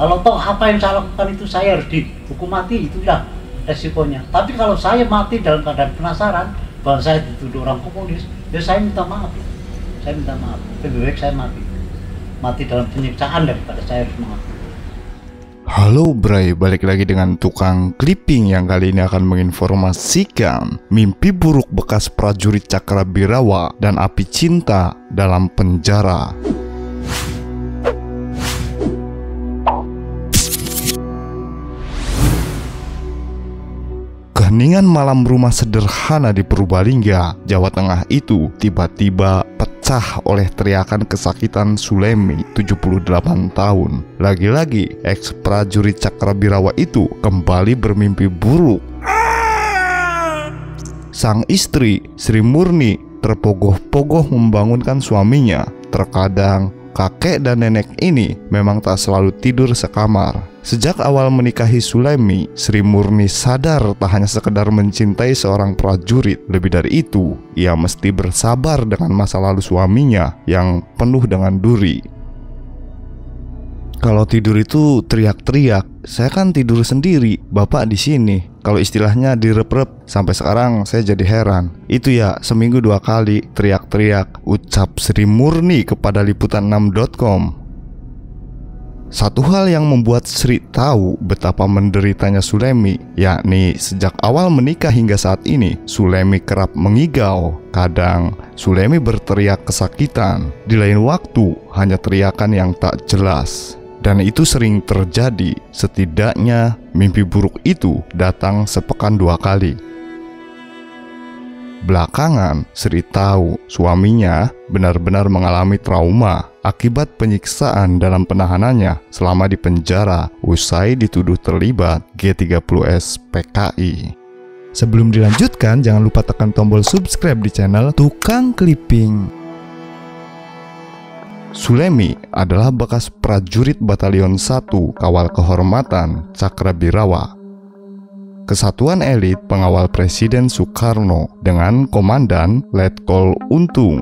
Kalau toh apa yang saya lakukan itu saya harus dihukum mati, itu ya resikonya. Tapi kalau saya mati dalam keadaan penasaran bahwa saya dituduh orang komunis, ya saya minta maaf. Saya minta maaf. Lebih baik saya mati dalam penyiksaan daripada saya harus mengaku. Halo Bray, balik lagi dengan tukang clipping yang kali ini akan menginformasikan mimpi buruk bekas prajurit Cakrabirawa dan api cinta dalam penjara. Keheningan malam rumah sederhana di Purbalingga, Jawa Tengah itu tiba-tiba pecah oleh teriakan kesakitan Sulemi, 78 tahun. Lagi-lagi, ex-prajurit Cakrabirawa itu kembali bermimpi buruk. Sang istri, Sri Murni, terpogoh-pogoh membangunkan suaminya. Terkadang, kakek dan nenek ini memang tak selalu tidur sekamar. Sejak awal menikahi Sulemi, Sri Murni sadar tak hanya sekedar mencintai seorang prajurit. Lebih dari itu, ia mesti bersabar dengan masa lalu suaminya yang penuh dengan duri. Kalau tidur itu teriak-teriak, saya kan tidur sendiri, bapak di sini. Kalau istilahnya direp-rep, sampai sekarang saya jadi heran. Itu ya seminggu 2 kali teriak-teriak, ucap Sri Murni kepada liputan6.com. Satu hal yang membuat Sri tahu betapa menderitanya Sulemi, yakni sejak awal menikah hingga saat ini, Sulemi kerap mengigau. Kadang Sulemi berteriak kesakitan, di lain waktu hanya teriakan yang tak jelas. Dan itu sering terjadi, setidaknya mimpi buruk itu datang sepekan 2 kali. Belakangan, Sri tahu suaminya benar-benar mengalami trauma akibat penyiksaan dalam penahanannya selama di penjara usai dituduh terlibat G30S PKI. Sebelum dilanjutkan, jangan lupa tekan tombol subscribe di channel Tukang Clipping. Sulemi adalah bekas prajurit Batalion 1 Kawal Kehormatan Cakrabirawa, kesatuan elit pengawal Presiden Soekarno dengan Komandan Letkol Untung.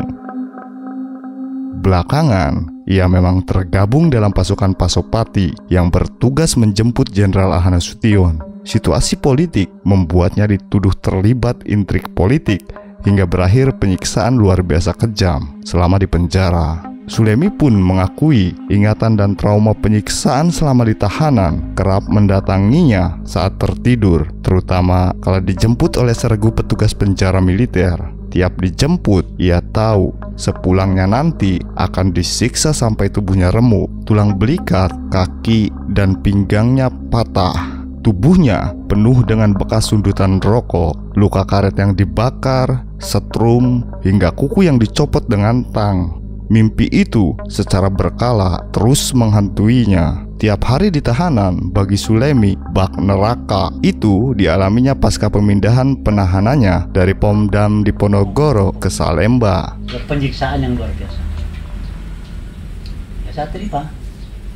Belakangan, ia memang tergabung dalam pasukan Pasopati yang bertugas menjemput Jenderal Ahana Sution. Situasi politik membuatnya dituduh terlibat intrik politik hingga berakhir penyiksaan luar biasa kejam selama di penjara. Sulemi pun mengakui ingatan dan trauma penyiksaan selama di tahanan kerap mendatanginya saat tertidur, terutama kalau dijemput oleh sergu petugas penjara militer. Tiap dijemput, ia tahu sepulangnya nanti akan disiksa sampai tubuhnya remuk, tulang belikat, kaki, dan pinggangnya patah. Tubuhnya penuh dengan bekas sundutan rokok, luka karet yang dibakar, setrum, hingga kuku yang dicopot dengan tang. Mimpi itu secara berkala terus menghantuinya. Tiap hari di tahanan bagi Sulemi, bak neraka itu dialaminya pasca pemindahan penahanannya dari Pomdam Diponegoro ke Salemba. Penyiksaan yang luar biasa. Ya saya terima.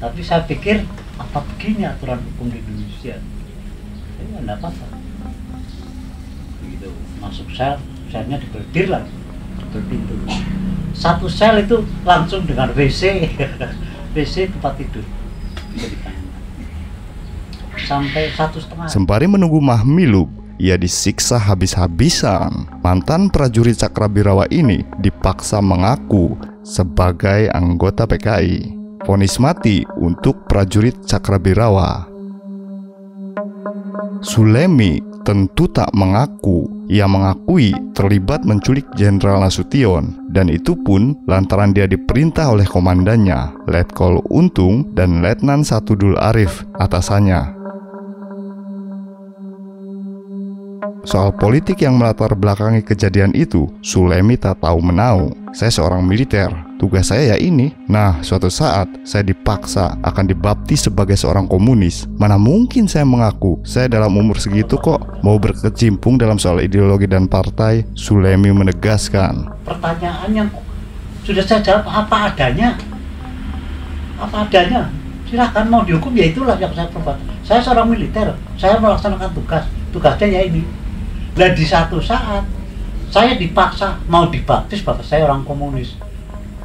Tapi saya pikir apa begini aturan hukum di Indonesia? Ini enggak apa-apa. Begitu masuk sel, selnya diberdir lah, berpintu. Satu sel itu langsung dengan WC, WC tempat tidur bisa ditayangkan. Sampai 1,5. Sembari menunggu Mahmilub, ia disiksa habis-habisan. Mantan prajurit Cakrabirawa ini dipaksa mengaku sebagai anggota PKI. Vonis mati untuk prajurit Cakrabirawa. Sulemi tentu tak mengaku. Ia mengakui terlibat menculik Jenderal Nasution, dan itu pun lantaran dia diperintah oleh komandannya, Letkol Untung dan Letnan Satudul Arif, atasannya. Soal politik yang melatar belakangi kejadian itu, Sulemi tak tahu menau. Saya seorang militer, tugas saya ya ini. Nah, suatu saat saya dipaksa akan dibaptis sebagai seorang komunis. Mana mungkin saya mengaku saya dalam umur segitu kok mau berkecimpung dalam soal ideologi dan partai. Sulemi menegaskan, pertanyaan yang sudah saya jawab apa adanya. Apa adanya. Silahkan mau dihukum, ya itulah yang saya perbuat. Saya seorang militer, saya melaksanakan tugasnya ya ini. Dan di satu saat saya dipaksa mau dibaptis bahwa saya orang komunis.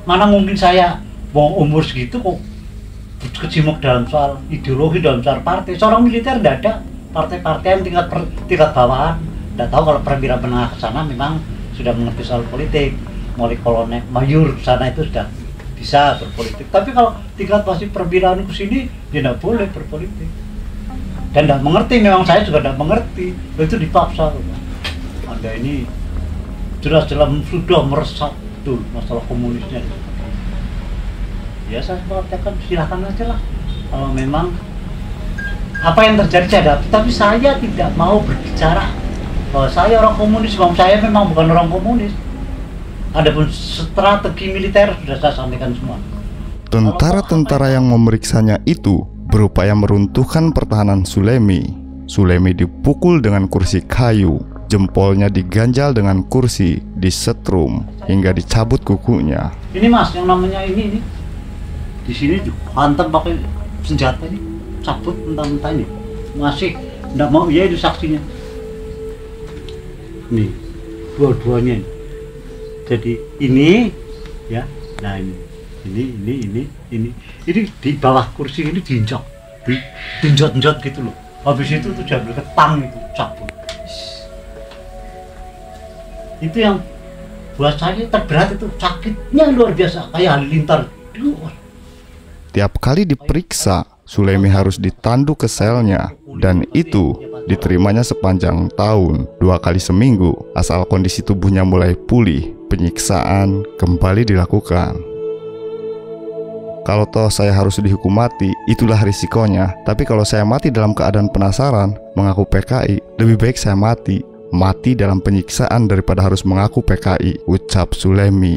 Mana mungkin saya mau umur segitu kok kecimuk dalam soal ideologi, dalam soal partai. Seorang militer tidak ada partai-partai yang tingkat bawahan. Tidak tahu kalau perwira menengah ke sana memang sudah mengerti soal politik, mulai kolonel, mayor sana itu sudah bisa berpolitik. Tapi kalau tingkat masih perwiraan ke sini, dia tidak boleh berpolitik. Dan tidak mengerti, memang saya juga tidak mengerti. Itu dipaksa. Anda ini jelas-jelas sudah meresap betul masalah komunisnya. Ya saya mengatakan silahkan aja lah. Kalau memang apa yang terjadi saya hadapi, tapi saya tidak mau berbicara bahwa saya orang komunis, bahwa saya memang bukan orang komunis. Adapun strategi militer sudah saya sampaikan semua. Tentara-tentara yang memeriksanya itu berupaya meruntuhkan pertahanan Sulemi. Sulemi dipukul dengan kursi kayu, jempolnya diganjal dengan kursi, disetrum hingga dicabut kukunya. Ini mas, yang namanya ini di sini dihantam pakai senjata ini, cabut mentah-mentah ini, masih tidak mau, ya itu saksinya. Nih, dua-duanya. Jadi ini, ya, nah ini di bawah kursi ini diinjak, diinjot-injot gitu loh. Habis itu tuh diambil ketang itu, cabut. Itu yang buat saya terberat, itu sakitnya luar biasa, kayak halilintar. Tiap kali diperiksa, Sulemi harus ditanduk ke selnya, dan itu diterimanya sepanjang tahun, 2 kali seminggu. Asal kondisi tubuhnya mulai pulih, penyiksaan kembali dilakukan. Kalau toh saya harus dihukum mati, itulah risikonya. Tapi kalau saya mati dalam keadaan penasaran, mengaku PKI, lebih baik saya mati. Mati dalam penyiksaan daripada harus mengaku PKI, ucap Sulemi.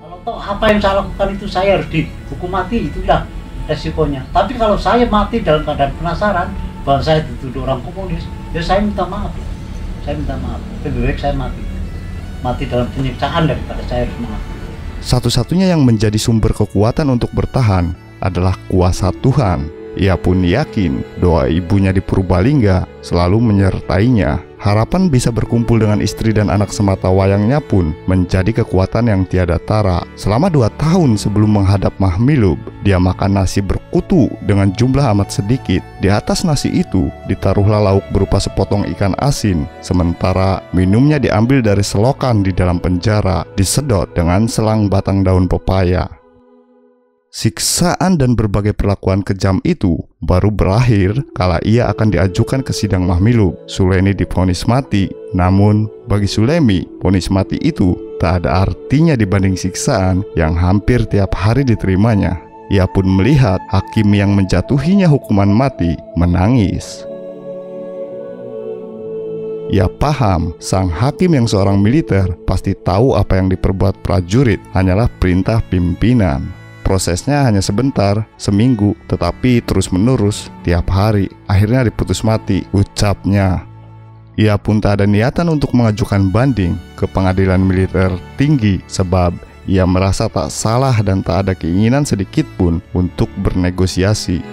Kalau toh apa yang saya lakukan itu saya harus dihukum mati, itulah resikonya. Tapi kalau saya mati dalam keadaan penasaran bahwa saya dituduh orang komunis, ya saya minta maaf. Saya minta maaf. Lebih baik saya mati. Mati dalam penyiksaan daripada saya harus mengaku. Satu-satunya yang menjadi sumber kekuatan untuk bertahan adalah kuasa Tuhan. Ia pun yakin doa ibunya di Purbalingga selalu menyertainya. Harapan bisa berkumpul dengan istri dan anak semata wayangnya pun menjadi kekuatan yang tiada tara. Selama 2 tahun sebelum menghadap Mahmilub, dia makan nasi berkutu dengan jumlah amat sedikit. Di atas nasi itu ditaruhlah lauk berupa sepotong ikan asin, sementara minumnya diambil dari selokan di dalam penjara, disedot dengan selang batang daun pepaya. Siksaan dan berbagai perlakuan kejam itu baru berakhir kala ia akan diajukan ke sidang Mahmilub. Sulemi divonis mati, namun bagi Sulemi, vonis mati itu tak ada artinya dibanding siksaan yang hampir tiap hari diterimanya. Ia pun melihat hakim yang menjatuhinya hukuman mati menangis. Ia paham sang hakim yang seorang militer pasti tahu apa yang diperbuat prajurit hanyalah perintah pimpinan. Prosesnya hanya sebentar, seminggu, tetapi terus-menerus, tiap hari, akhirnya diputus mati, ucapnya. Ia pun tak ada niatan untuk mengajukan banding ke pengadilan militer tinggi sebab ia merasa tak salah dan tak ada keinginan sedikit pun untuk bernegosiasi.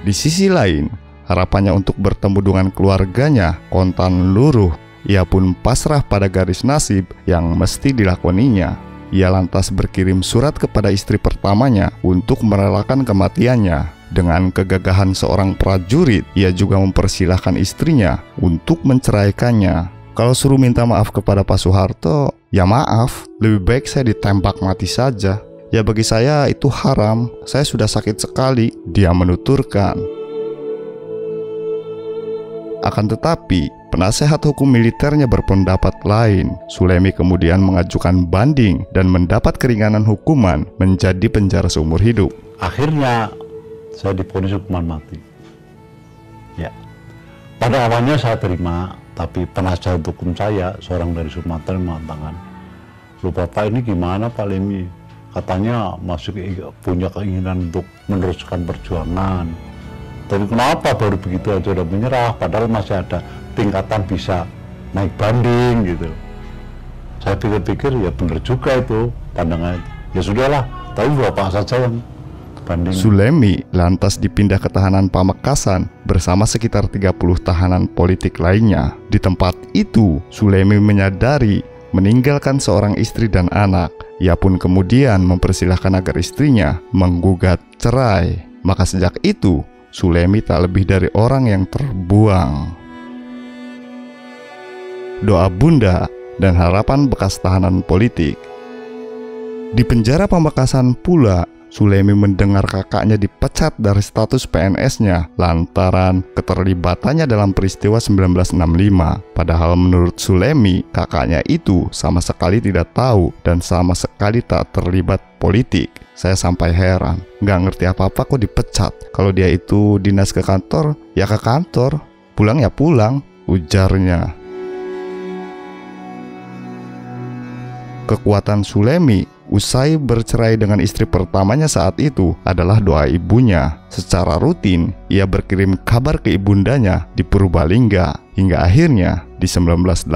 Di sisi lain, harapannya untuk bertemu dengan keluarganya kontan luruh. Ia pun pasrah pada garis nasib yang mesti dilakoninya. Ia lantas berkirim surat kepada istri pertamanya untuk merelakan kematiannya. Dengan kegagahan seorang prajurit, ia juga mempersilahkan istrinya untuk menceraikannya. Kalau suruh minta maaf kepada Pak Soeharto, ya maaf, lebih baik saya ditembak mati saja. Ya bagi saya itu haram, saya sudah sakit sekali, dia menuturkan. Akan tetapi, penasehat hukum militernya berpendapat lain. Sulemi kemudian mengajukan banding dan mendapat keringanan hukuman menjadi penjara seumur hidup. Akhirnya saya divonis hukuman mati. Ya, pada awalnya saya terima, tapi penasehat hukum saya, seorang dari Sumatera, mengatakan, "Lu Bapak ini gimana Pak Lemi? Katanya masih punya keinginan untuk meneruskan perjuangan. Tapi kenapa baru begitu aja udah menyerah, padahal masih ada tingkatan bisa naik banding gitu." Saya pikir-pikir ya benar juga itu pandangan. Ya sudahlah, tapi Bapak saja yang banding. Sulemi lantas dipindah ke tahanan Pamekasan bersama sekitar 30 tahanan politik lainnya. Di tempat itu, Sulemi menyadari meninggalkan seorang istri dan anak. Ia pun kemudian mempersilahkan agar istrinya menggugat cerai. Maka sejak itu, Sulemi tak lebih dari orang yang terbuang. Doa Bunda dan harapan bekas tahanan politik. Di penjara Pamekasan pula, Sulemi mendengar kakaknya dipecat dari status PNS-nya lantaran keterlibatannya dalam peristiwa 1965. Padahal menurut Sulemi, kakaknya itu sama sekali tidak tahu dan sama sekali tak terlibat politik. Saya sampai heran, nggak ngerti apa-apa kok dipecat. Kalau dia itu dinas ke kantor, ya ke kantor, pulang ya pulang, ujarnya. Kekuatan Sulemi usai bercerai dengan istri pertamanya saat itu adalah doa ibunya. Secara rutin, ia berkirim kabar ke ibundanya di Purbalingga. Hingga akhirnya, di 1980,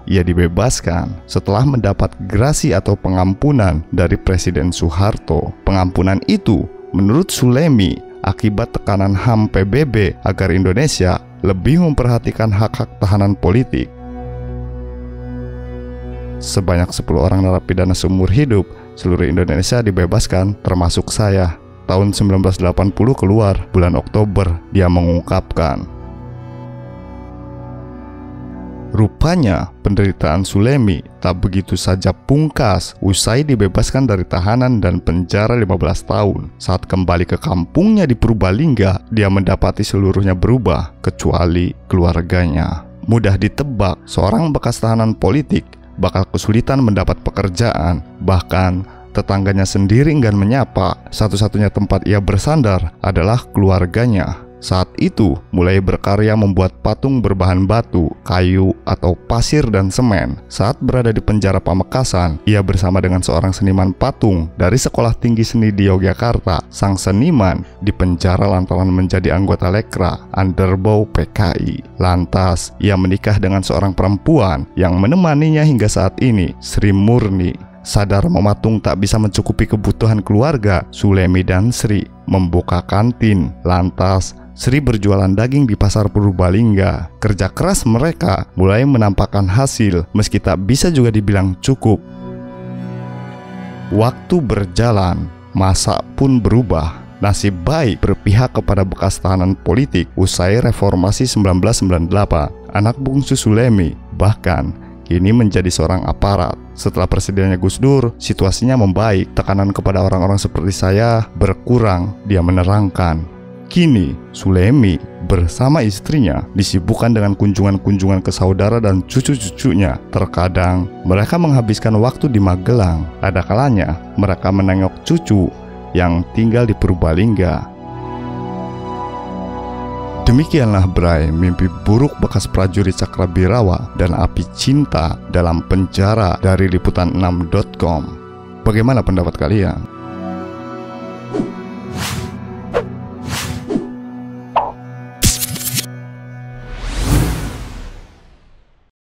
ia dibebaskan setelah mendapat grasi atau pengampunan dari Presiden Soeharto. Pengampunan itu, menurut Sulemi, akibat tekanan HAM PBB agar Indonesia lebih memperhatikan hak-hak tahanan politik. Sebanyak 10 orang narapidana seumur hidup seluruh Indonesia dibebaskan, termasuk saya. Tahun 1980 keluar bulan Oktober, dia mengungkapkan. Rupanya penderitaan Sulemi tak begitu saja pungkas usai dibebaskan dari tahanan dan penjara 15 tahun. Saat kembali ke kampungnya di Purbalingga, dia mendapati seluruhnya berubah kecuali keluarganya. Mudah ditebak, seorang bekas tahanan politik bakal kesulitan mendapat pekerjaan. Bahkan tetangganya sendiri enggan menyapa. Satu-satunya tempat ia bersandar adalah keluarganya. Saat itu mulai berkarya membuat patung berbahan batu, kayu, atau pasir dan semen. Saat berada di penjara Pamekasan, ia bersama dengan seorang seniman patung dari Sekolah Tinggi Seni di Yogyakarta. Sang seniman dipenjara lantaran menjadi anggota Lekra Underbow PKI. Lantas ia menikah dengan seorang perempuan yang menemaninya hingga saat ini, Sri Murni. Sadar mematung tak bisa mencukupi kebutuhan keluarga, Sulemi dan Sri membuka kantin. Lantas Sri berjualan daging di pasar Purbalingga. Kerja keras mereka mulai menampakkan hasil, meski tak bisa juga dibilang cukup. Waktu berjalan, masa pun berubah. Nasib baik berpihak kepada bekas tahanan politik usai reformasi 1998. Anak bungsu Sulemi bahkan kini menjadi seorang aparat. Setelah presidennya Gus Dur, situasinya membaik. Tekanan kepada orang-orang seperti saya berkurang, dia menerangkan. Kini, Sulemi bersama istrinya disibukkan dengan kunjungan-kunjungan ke saudara dan cucu-cucunya. Terkadang, mereka menghabiskan waktu di Magelang. Ada kalanya, mereka menengok cucu yang tinggal di Purbalingga. Demikianlah Bray, mimpi buruk bekas prajurit Cakrabirawa dan api cinta dalam penjara dari liputan6.com. Bagaimana pendapat kalian?